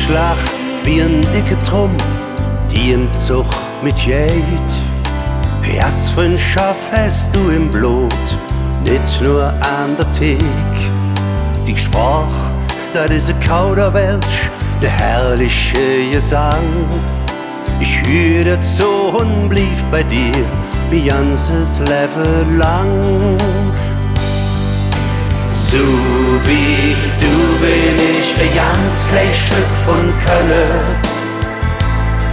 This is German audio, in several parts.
Schlag wie ein dicke Drum, die im Zug mitgeht. Erst Freundschaft hast du im Blut, nicht nur an der Thek. Die Sprache, das ist ein Kauderwelsch, der herrliche Gesang. Ich höre dazu und blieb bei dir, mein ganzes Leben lang. So wie du bin ich ein ganz kleines Stück von Köln.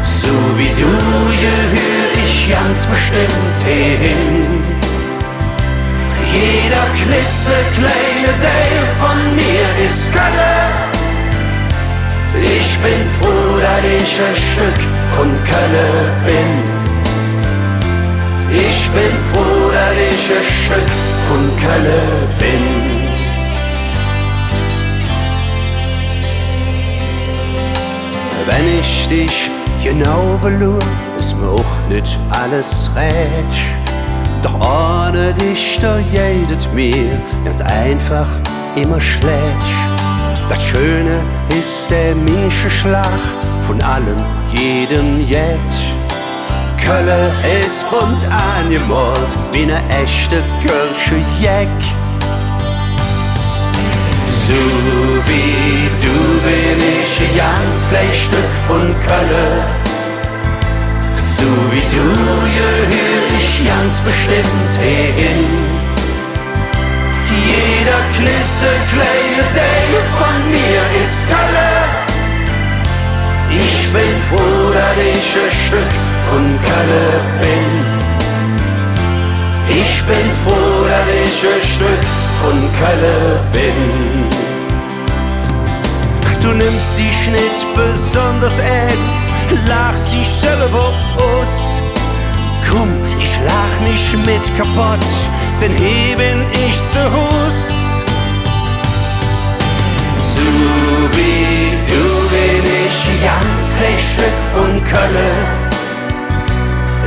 So wie du gehör ich ganz bestimmt hin. Jeder klitzekleine Teil von mir ist Köln. Ich bin froh, dass ich ein Stück von Köln bin. Ich bin froh, dass ich ein Stück von Köln bin. Wenn ich dich genau belur, ist mir auch nicht alles recht. Doch ohne dich, da jedet mir ganz einfach immer schlecht. Das Schöne ist der Menschenschlag von allem, jedem jetzt. Köln ist bunt angemalt wie ne echte Kölsche Jeck. So wie du bin ich ein ganz kleines Stück von Köln. So wie du gehör ich ganz bestimmt hin. Jeder klitzekleine Teil von mir ist Köln. Ich bin froh, dass ich ein Stück von Köln bin. Ich bin froh, dass ich ein Stück von Köln bin. Du nimmst dich nicht besonders ernst, lachst dich selber aus. Komm, ich lach nicht mit kaputt, denn hier bin ich zu Hus. So wie du bin ich ein ganz kleines Stück von Köln.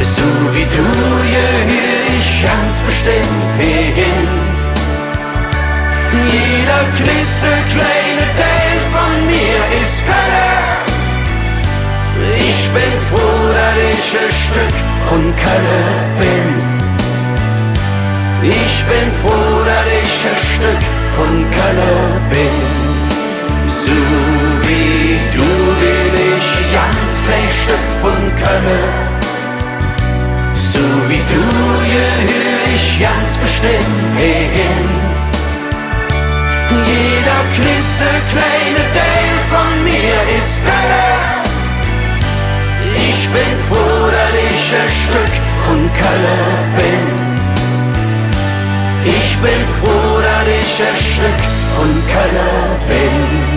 So wie du gehör ich ganz bestimmt hin. Jeder klitzekleine Teil von mir ist Köln. Ich bin froh, dass ich ein Stück von Köln bin. Ich bin froh, dass ich ein Stück von Köln bin. So wie du bin ich ein ganz kleines Stück von Köln. So wie du gehör ich ganz bestimmt hin. Jeder klitzekleine Teil von mir ist Köln. Ich bin froh, dass ich ein Stück von Köln bin. Ich bin froh, dass ich ein Stück von Köln bin.